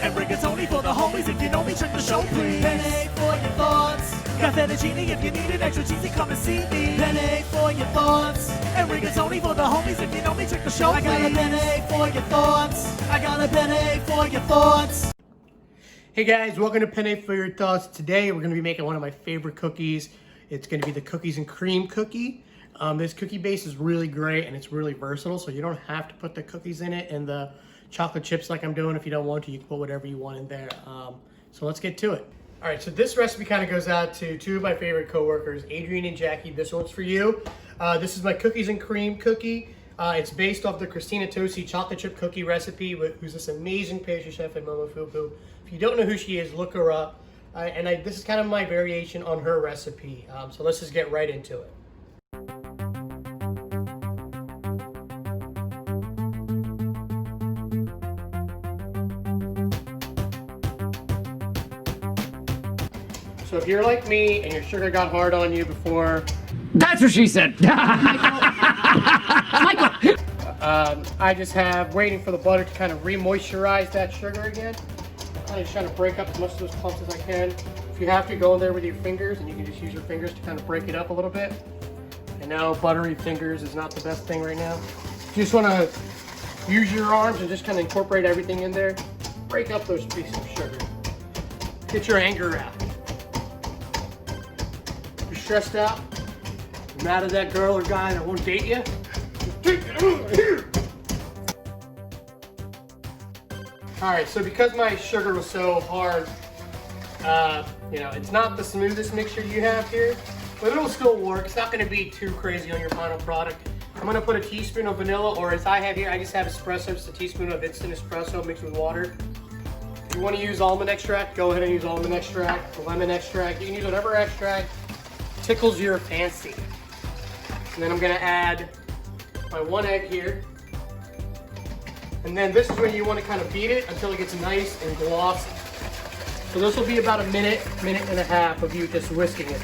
And rigatoni for the homies. If you know me, check the show, please. Penne for your thoughts. Got fettuccine if you need it extra cheesy, come and see me. Penne for your thoughts. And rigatoni for the homies. If you know me, check the show, I got a please. penne for your thoughts. I got a penne for your thoughts. Hey guys, welcome to Penne for Your Thoughts. Today we're going to be making one of my favorite cookies. It's going to be the cookies and cream cookie. This cookie base is really great and it's really versatile, so you don't have to put the cookies in it and the chocolate chips like I'm doing. If you don't want to, you can put whatever you want in there. So let's get to it. All right, so this recipe kind of goes out to two of my favorite coworkers, Adrian and Jackie. This one's for you. This is my cookies and cream cookie. It's based off the Christina Tosi chocolate chip cookie recipe, who's this amazing pastry chef in Momofuku. If you don't know who she is, look her up. This is kind of my variation on her recipe. So let's just get right into it. So if you're like me and your sugar got hard on you before... That's what she said! Michael! I just have waiting for the butter to kind of re-moisturize that sugar again. I'm just trying to break up as much of those clumps as I can. If you have to, go in there with your fingers, and you can just use your fingers to kind of break it up a little bit. I know buttery fingers is not the best thing right now. You just want to use your arms and just kind of incorporate everything in there. Break up those pieces of sugar. Get your anger out. You're stressed out. You're mad at that girl or guy that won't date you. Take it over here. Alright, so because my sugar was so hard, it's not the smoothest mixture you have here, but it'll still work. It's not going to be too crazy on your final product. I'm going to put a teaspoon of vanilla, or as I have here, I just have espresso, just a teaspoon of instant espresso mixed with water. If you want to use almond extract, go ahead and use almond extract, lemon extract. You can use whatever extract tickles your fancy. And then I'm going to add my one egg here. And then this is when you want to kind of beat it until it gets nice and glossy. So this will be about a minute and a half of you just whisking it.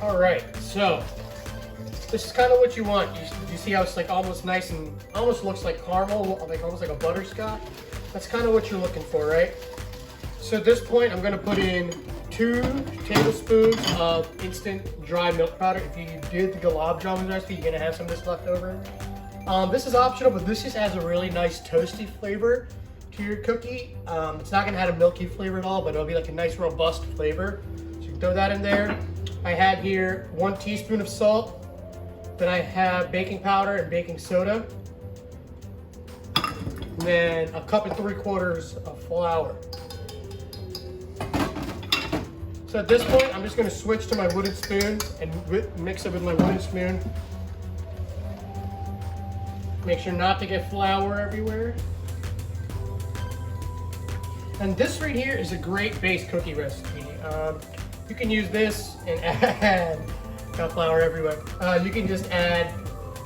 All right, so this is kind of what you want. You see how it's like almost nice and almost looks like caramel, like almost like a butterscotch? That's kind of what you're looking for, right? So at this point, I'm going to put in 2 tablespoons of instant dry milk powder. If you did the gulab jamun recipe, you're going to have some of this left over. This is optional, but this just adds a really nice toasty flavor to your cookie. It's not going to add a milky flavor at all, but it'll be like a nice robust flavor. So you can throw that in there. I have here 1 teaspoon of salt. Then I have baking powder and baking soda. And then a 1.75 cups of flour. So at this point, I'm just going to switch to my wooden spoon and mix it with my wooden spoon. Make sure not to get flour everywhere. And this right here is a great base cookie recipe. You can use this and add, got flour everywhere. You can just add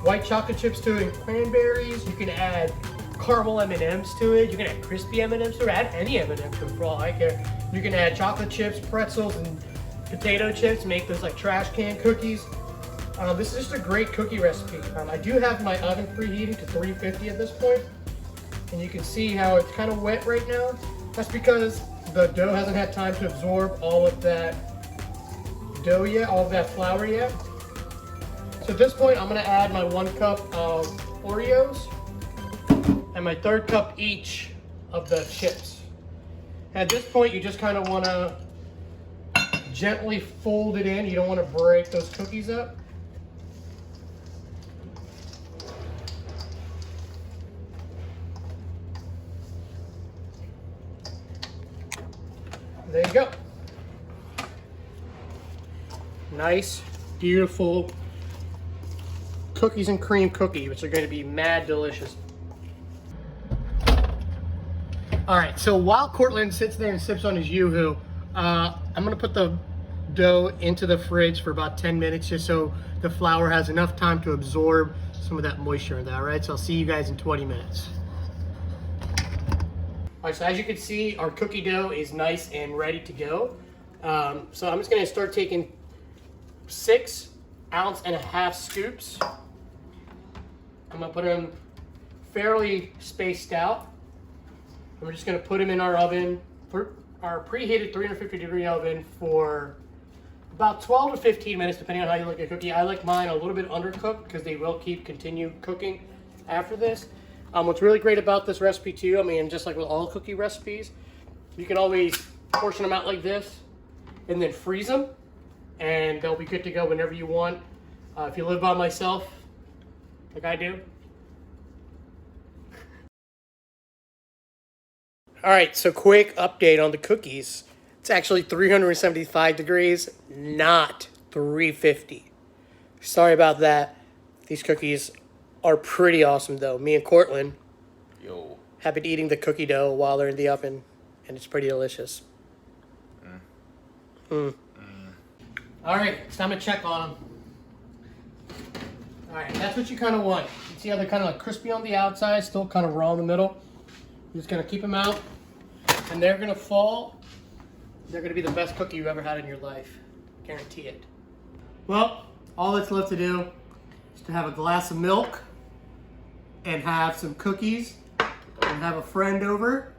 white chocolate chips to it and cranberries. You can add caramel M&Ms to it. You can add crispy M&Ms to it. Add any M&M to it for all I care. You can add chocolate chips, pretzels, and potato chips. Make those like trash can cookies. This is just a great cookie recipe. I do have my oven preheating to 350 at this point. And you can see how it's kind of wet right now. That's because the dough hasn't had time to absorb all of that dough yet, all of that flour yet. So at this point, I'm going to add my 1 cup of Oreos and my 1/3 cup each of the chips. At this point, you just kind of want to gently fold it in. You don't want to break those cookies up. There you go. Nice, beautiful cookies and cream cookie, which are going to be mad delicious. All right, so while Cortland sits there and sips on his Yoo-Hoo, I'm gonna put the dough into the fridge for about 10 minutes just so the flour has enough time to absorb some of that moisture in there, all right? So I'll see you guys in 20 minutes. All right, so as you can see, our cookie dough is nice and ready to go. So I'm just gonna start taking 6 1.5 scoops. I'm gonna put them fairly spaced out. And we're just gonna put them in our oven, our preheated 350-degree oven for about 12 to 15 minutes, depending on how you like your cookie. I like mine a little bit undercooked because they will continue cooking after this. What's really great about this recipe too, I mean, just like with all cookie recipes, you can always portion them out like this and then freeze them, and they'll be good to go whenever you want. If you live by myself, like I do. All right, so quick update on the cookies. It's actually 375 degrees, not 350. Sorry about that. These cookies are pretty awesome though. Me and Cortland have been eating the cookie dough while they're in the oven, and it's pretty delicious. All right, it's time to check on them. All right, that's what you kind of want. You see how they're kind of like crispy on the outside, still kind of raw in the middle. You're just gonna keep them out, and they're gonna fall. They're gonna be the best cookie you ever had in your life. Guarantee it. Well, all that's left to do is to have a glass of milk and have some cookies and have a friend over.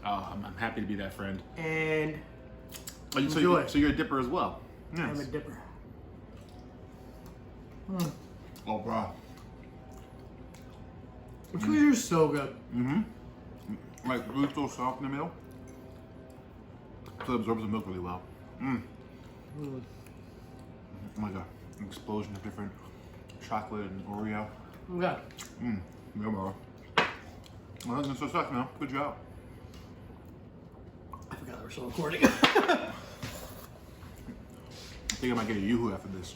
Oh, I'm happy to be that friend. And so you're a dipper as well. Nice. I'm a dipper. Oh, bro. The cookies are so good. Like, really so soft in the middle. So it absorbs the milk really well. Oh my god. An explosion of different chocolate and Oreo. Yeah. Yeah, bro. Well, that's so soft, man. Good job. I forgot we were still recording. I think I might get a Yoo-hoo after this.